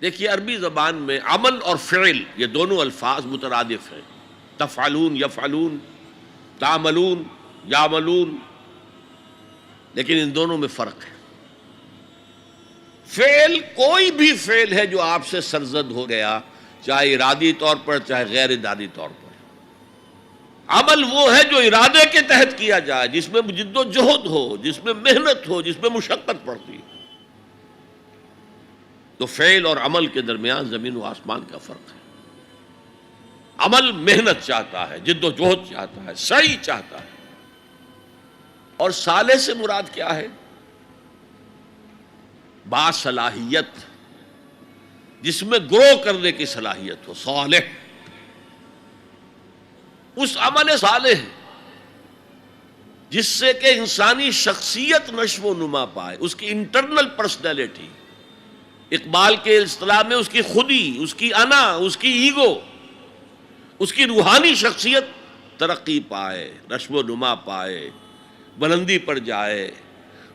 دیکھیے عربی زبان میں عمل اور فعل یہ دونوں الفاظ مترادف ہیں، تفعلون یفعلون، تعملون یعملون، لیکن ان دونوں میں فرق ہے۔ فعل کوئی بھی فعل ہے جو آپ سے سرزد ہو گیا، چاہے ارادی طور پر چاہے غیر ارادی طور پر۔ عمل وہ ہے جو ارادے کے تحت کیا جائے، جس میں جد و جہد ہو، جس میں محنت ہو، جس میں مشقت پڑتی ہے۔ تو فعل اور عمل کے درمیان زمین و آسمان کا فرق ہے۔ عمل محنت چاہتا ہے، جد و جہد چاہتا ہے، سعی چاہتا ہے، اور صالح سے مراد کیا ہے؟ باصلاحیت، جس میں گرو کرنے کی صلاحیت ہو، صالح۔ اس عمل صالح جس سے کہ انسانی شخصیت نشو و نما پائے، اس کی انٹرنل پرسنالٹی، اقبال کے اصطلاح میں اس کی خودی، اس کی انا، اس کی ایگو، اس کی روحانی شخصیت ترقی پائے، نشو و نما پائے، بلندی پر جائے،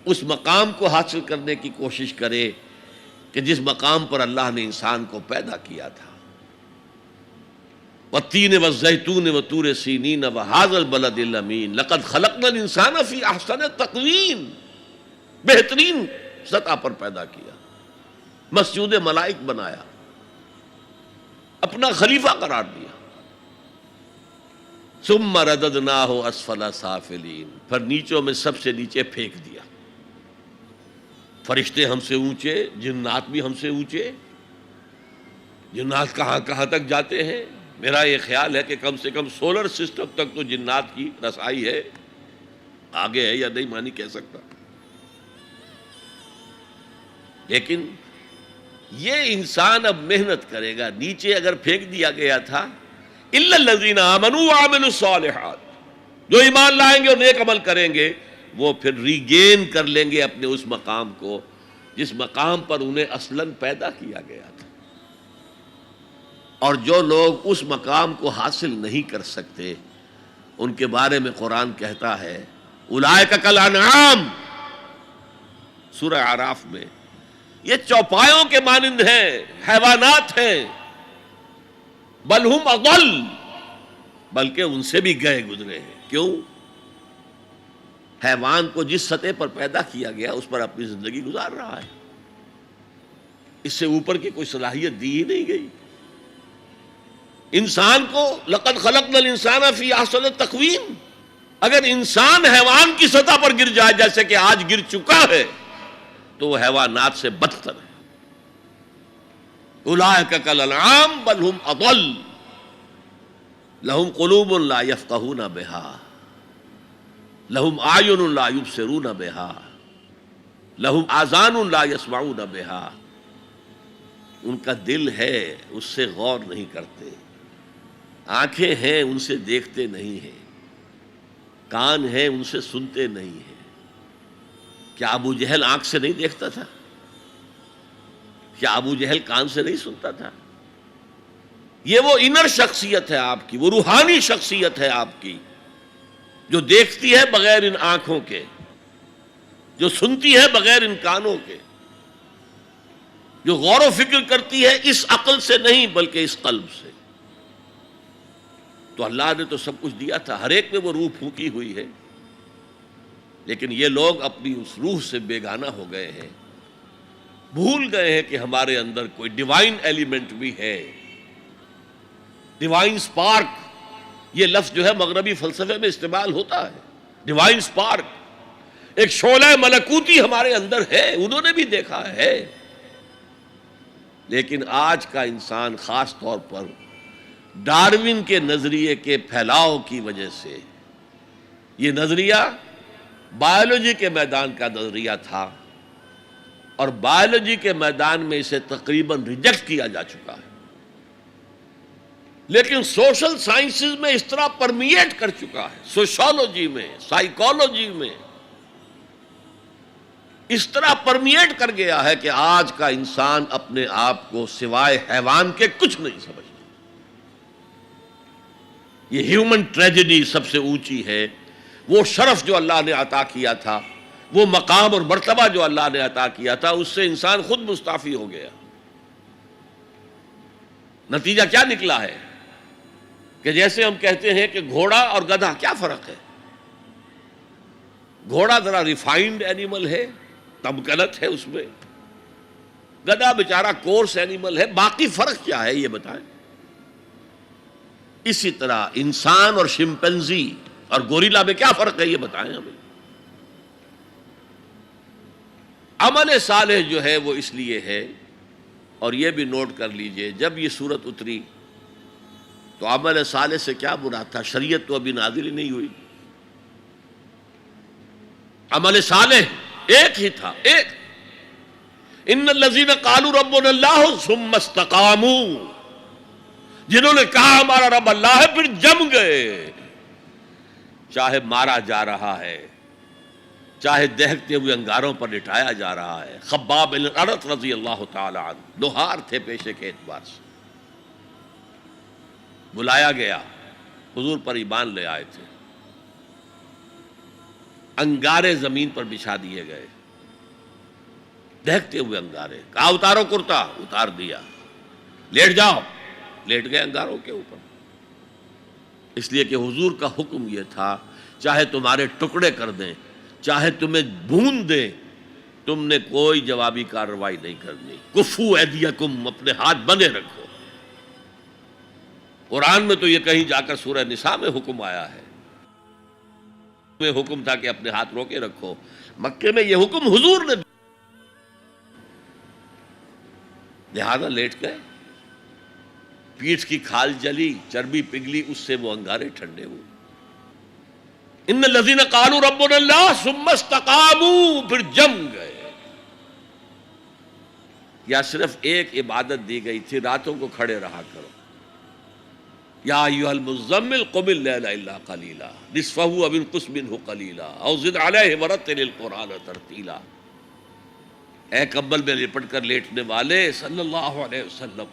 اس مقام کو حاصل کرنے کی کوشش کرے کہ جس مقام پر اللہ نے انسان کو پیدا کیا تھا۔ والتین والزیتون وطور سینین وہذا البلد الامین لقد خلقنا الانسان فی احسن تقویم، بہترین سطح پر پیدا کیا، مسجود ملائک بنایا، اپنا خلیفہ قرار دیا۔ ثم رددناہ اسفل سافلین، پھر نیچوں میں سب سے نیچے پھینک دیا۔ فرشتے ہم سے اونچے، جنات بھی ہم سے اونچے۔ جنات کہاں کہاں تک جاتے ہیں؟ میرا یہ خیال ہے کہ کم سے کم سولر سسٹم تک تو جنات کی رسائی ہے، آگے ہے یا نہیں مانی کہہ سکتا۔ لیکن یہ انسان اب محنت کرے گا، نیچے اگر پھینک دیا گیا تھا الا الذین آمنوا وعملوا الصالحات، جو ایمان لائیں گے اور نیک عمل کریں گے وہ پھر ریگین کر لیں گے اپنے اس مقام کو جس مقام پر انہیں اصلاً پیدا کیا گیا تھا۔ اور جو لوگ اس مقام کو حاصل نہیں کر سکتے ان کے بارے میں قرآن کہتا ہے اولئک کالانعام، سورہ اعراف میں، یہ چوپایوں کے مانند ہیں، حیوانات ہیں، بل ہم اضل، بلکہ ان سے بھی گئے گزرے ہیں۔ کیوں؟ حیوان کو جس سطح پر پیدا کیا گیا اس پر اپنی زندگی گزار رہا ہے، اس سے اوپر کی کوئی صلاحیت دی ہی نہیں گئی۔ انسان کو لقد خلقنا الانسان فی احسن تقویم، اگر انسان حیوان کی سطح پر گر جائے جیسے کہ آج گر چکا ہے تو وہ حیوانات سے بدتر ہے۔ اولئک کالانعام بل ہم اضل لہم قلوب لا یفقہون بہا لہم اعین لا یبصرون بہا لہم آذان لا یسمعون بہا، ان کا دل ہے اس سے غور نہیں کرتے، آنکھیں ہیں ان سے دیکھتے نہیں ہیں، کان ہیں ان سے سنتے نہیں ہیں۔ کیا ابو جہل آنکھ سے نہیں دیکھتا تھا؟ کیا ابو جہل کان سے نہیں سنتا تھا؟ یہ وہ انر شخصیت ہے آپ کی، وہ روحانی شخصیت ہے آپ کی، جو دیکھتی ہے بغیر ان آنکھوں کے، جو سنتی ہے بغیر ان کانوں کے، جو غور و فکر کرتی ہے اس عقل سے نہیں بلکہ اس قلب سے۔ تو اللہ نے تو سب کچھ دیا تھا، ہر ایک میں وہ روح پھونکی ہوئی ہے، لیکن یہ لوگ اپنی اس روح سے بیگانہ ہو گئے ہیں، بھول گئے ہیں کہ ہمارے اندر کوئی ڈیوائن ایلیمنٹ بھی ہے۔ ڈیوائن سپارک، یہ لفظ جو ہے مغربی فلسفے میں استعمال ہوتا ہے، ڈیوائن سپارک، ایک شعلہ ملکوتی ہمارے اندر ہے، انہوں نے بھی دیکھا ہے۔ لیکن آج کا انسان خاص طور پر ڈارون کے نظریے کے پھیلاؤ کی وجہ سے، یہ نظریہ بایولوجی کے میدان کا نظریہ تھا اور بایولوجی کے میدان میں اسے تقریباً ریجیکٹ کیا جا چکا ہے، لیکن سوشل سائنسز میں اس طرح پرمیٹ کر چکا ہے، سوشالوجی میں، سائیکالوجی میں اس طرح پرمیٹ کر گیا ہے کہ آج کا انسان اپنے آپ کو سوائے حیوان کے کچھ نہیں سمجھتا۔ یہ ہیومن ٹریجڈی سب سے اونچی ہے، وہ شرف جو اللہ نے عطا کیا تھا، وہ مقام اور مرتبہ جو اللہ نے عطا کیا تھا، اس سے انسان خود مستعفی ہو گیا۔ نتیجہ کیا نکلا ہے کہ جیسے ہم کہتے ہیں کہ گھوڑا اور گدھا، کیا فرق ہے؟ گھوڑا ذرا ریفائنڈ اینیمل ہے، تمکنت ہے اس میں، گدھا بیچارہ کورس اینیمل ہے، باقی فرق کیا ہے یہ بتائیں؟ اسی طرح انسان اور شمپینزی اور گوریلا میں کیا فرق ہے یہ بتائیں ہمیں؟ عمل صالح جو ہے وہ اس لیے ہے، اور یہ بھی نوٹ کر لیجئے، جب یہ سورت اتری تو عمل صالح سے کیا مراد تھا؟ شریعت تو ابھی نازل ہی نہیں ہوئی، عمل صالح ایک ہی تھا، ایک ان الذین قالوا ربنا اللہ ثم استقاموا، جنہوں نے کہا ہمارا رب اللہ ہے پھر جم گئے، چاہے مارا جا رہا ہے، چاہے دہکتے ہوئے انگاروں پر لٹایا جا رہا ہے۔ خباب بن الارت رضی اللہ تعالی عنہ لوہار تھے پیشے کے اعتبار سے، بلایا گیا، حضور پر ایمان لے آئے تھے، انگارے زمین پر بچھا دیے گئے، دہکتے ہوئے انگارے، کہا اتارو کرتا، اتار دیا، لیٹ جاؤ، لیٹ گئے انگاروں کے اوپر، اس لیے کہ حضور کا حکم یہ تھا چاہے تمہارے ٹکڑے کر دیں، چاہے تمہیں بھون دیں، تم نے کوئی جوابی کارروائی نہیں کرنی، کفو ایدیکم، اپنے ہاتھ بندے رکھو۔ قرآن میں تو یہ کہیں جا کر سورہ نساء میں حکم آیا ہے، میں حکم تھا کہ اپنے ہاتھ روکے رکھو، مکے میں یہ حکم حضور نے، لہذا لیٹ گئے، پیٹھ کی کھال جلی، چربی پگھلی، اس سے وہ انگارے ٹھنڈے ہوئے۔ ان الذین قالوا ربنا اللہ ثم استقاموا، پھر جم گئے۔ یا صرف ایک عبادت دی گئی تھی، راتوں کو کھڑے رہا کرو، یا ایھا المزمل قم اللیل الا قلیلا نصفہ او انقص منہ قلیلا او زد علیہ ورتل القرآن ترتیلا۔ اے کمبل میں لپٹ کر لیٹنے والے صلی اللہ علیہ وسلم،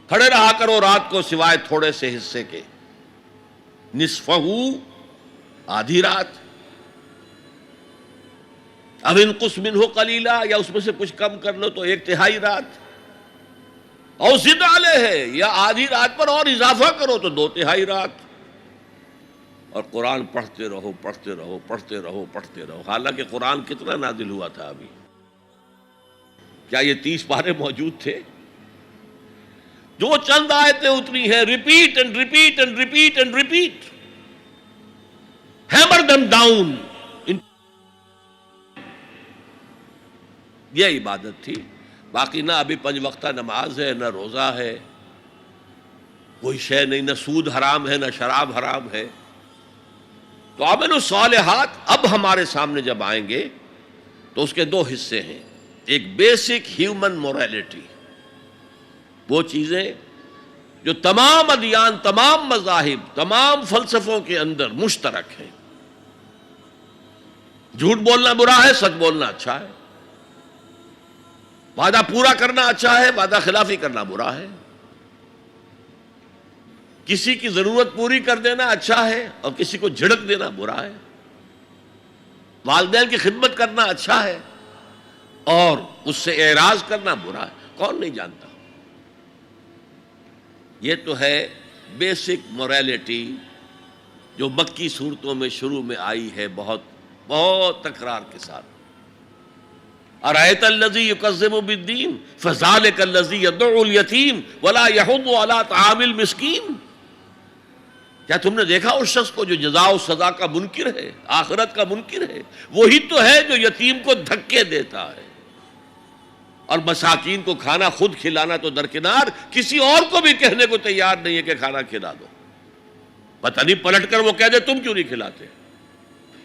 کھڑے رہا کرو رات کو سوائے تھوڑے سے حصے کے، نصفہ، آدھی رات، اب انقص منہ قلیلا، یا اس میں سے کچھ کم کر لو تو ایک تہائی رات، اور زد علیہ، یا آدھی رات پر اور اضافہ کرو تو دو تہائی رات، اور قرآن پڑھتے رہو پڑھتے رہو پڑھتے رہو پڑھتے رہو۔ حالانکہ قرآن کتنا نازل ہوا تھا ابھی؟ کیا یہ 30 پارے موجود تھے؟ جو چند آیتیں اتری ہیں، repeat and repeat and repeat and repeat, hammer them down, یہ عبادت تھی۔ باقی نہ ابھی 5 وقتہ نماز ہے، نہ روزہ ہے، کوئی شے نہیں، نہ سود حرام ہے، نہ شراب حرام ہے۔ تو عمل الصالحات اب ہمارے سامنے جب آئیں گے تو اس کے 2 حصے ہیں، ایک بیسک ہیومن موریلٹی، وہ چیزیں جو تمام ادیان، تمام مذاہب، تمام فلسفوں کے اندر مشترک ہیں۔ جھوٹ بولنا برا ہے، سچ بولنا اچھا ہے، وعدہ پورا کرنا اچھا ہے، وعدہ خلافی کرنا برا ہے، کسی کی ضرورت پوری کر دینا اچھا ہے اور کسی کو جھڑک دینا برا ہے، والدین کی خدمت کرنا اچھا ہے اور اس سے اعراض کرنا برا ہے، کون نہیں جانتا؟ یہ تو ہے بیسک موریلٹی جو مکی صورتوں میں شروع میں آئی ہے، بہت بہت تکرار کے ساتھ۔ ارأیت الذی یکذب بالدین فذلک الذی یدعو الیتیم ولا یحض علی طعام المسکین۔ کیا تم نے دیکھا اس شخص کو جو جزا و سزا کا منکر ہے، آخرت کا منکر ہے؟ وہی تو ہے جو یتیم کو دھکے دیتا ہے اور مساکین کو کھانا خود کھلانا تو درکنار، کسی اور کو بھی کہنے کو تیار نہیں ہے کہ کھانا کھلا دو۔ پتہ نہیں پلٹ کر وہ کہہ دے تم کیوں نہیں کھلاتے۔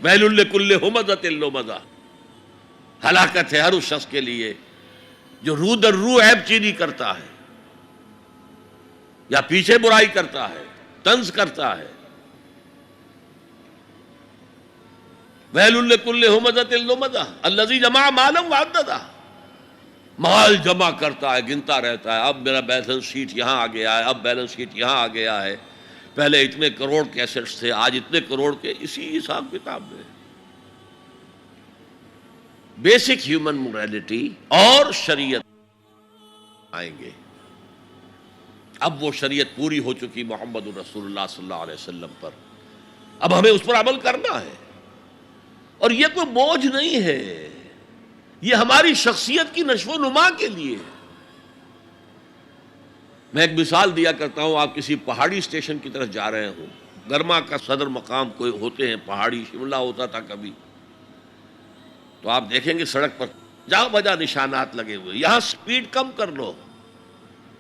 ویل لکل ہمزۃ لمزہ، ہلاکت ہے ہر اس شخص کے لیے جو رو در رو عیب چینی کرتا ہے یا پیچھے برائی کرتا ہے، طنز کرتا ہے۔ ویل لکل ہمزۃ لمزہ الذی جمع مالا وعددہ، مال جمع کرتا ہے، گنتا رہتا ہے، اب میرا بیلنس شیٹ یہاں آ گیا ہے، اب بیلنس شیٹ یہاں آ گیا ہے، پہلے اتنے کروڑ کے ایسٹس تھے، آج اتنے کروڑ کے، اسی حساب کتاب میں۔ بیسک ہیومن موریلٹی اور شریعت آئیں گے، اب وہ شریعت پوری ہو چکی محمد رسول اللہ صلی اللہ علیہ وسلم پر، اب ہمیں اس پر عمل کرنا ہے، اور یہ کوئی بوجھ نہیں ہے، یہ ہماری شخصیت کی نشو و نما کے لیے ہے۔ میں ایک مثال دیا کرتا ہوں، آپ کسی پہاڑی اسٹیشن کی طرف جا رہے ہوں، گرما کا صدر مقام کوئی ہوتے ہیں پہاڑی، شملہ ہوتا تھا کبھی، تو آپ دیکھیں گے سڑک پر جہاں بجا نشانات لگے ہوئے، یہاں سپیڈ کم کر لو،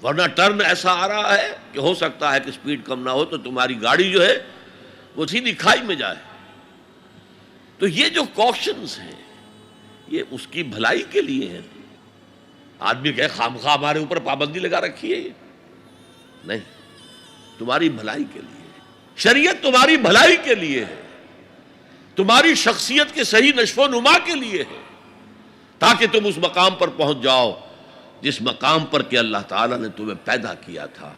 ورنہ ٹرن ایسا آ رہا ہے کہ ہو سکتا ہے کہ سپیڈ کم نہ ہو تو تمہاری گاڑی جو ہے وہ سیدھی کھائی میں جائے۔ تو یہ جو کوشنز ہیں یہ اس کی بھلائی کے لیے ہیں۔ آدمی کہے خامخواہ ہمارے اوپر پابندی لگا رکھی ہے، یہ نہیں، تمہاری بھلائی کے لیے، شریعت تمہاری بھلائی کے لیے ہے، تمہاری شخصیت کے صحیح نشو و نما کے لیے ہے، تاکہ تم اس مقام پر پہنچ جاؤ جس مقام پر کہ اللہ تعالیٰ نے تمہیں پیدا کیا تھا۔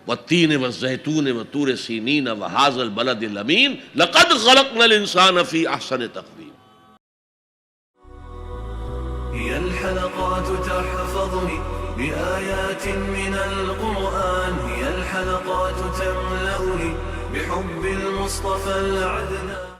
والتین والزیتون وطور سینین وہذا البلد الامین لقد خلقنا الانسان فی احسن تقویم۔ هي الحلقات تحفظني بآيات من القرآن، هي الحلقات تملأني بحب المصطفى العدنان۔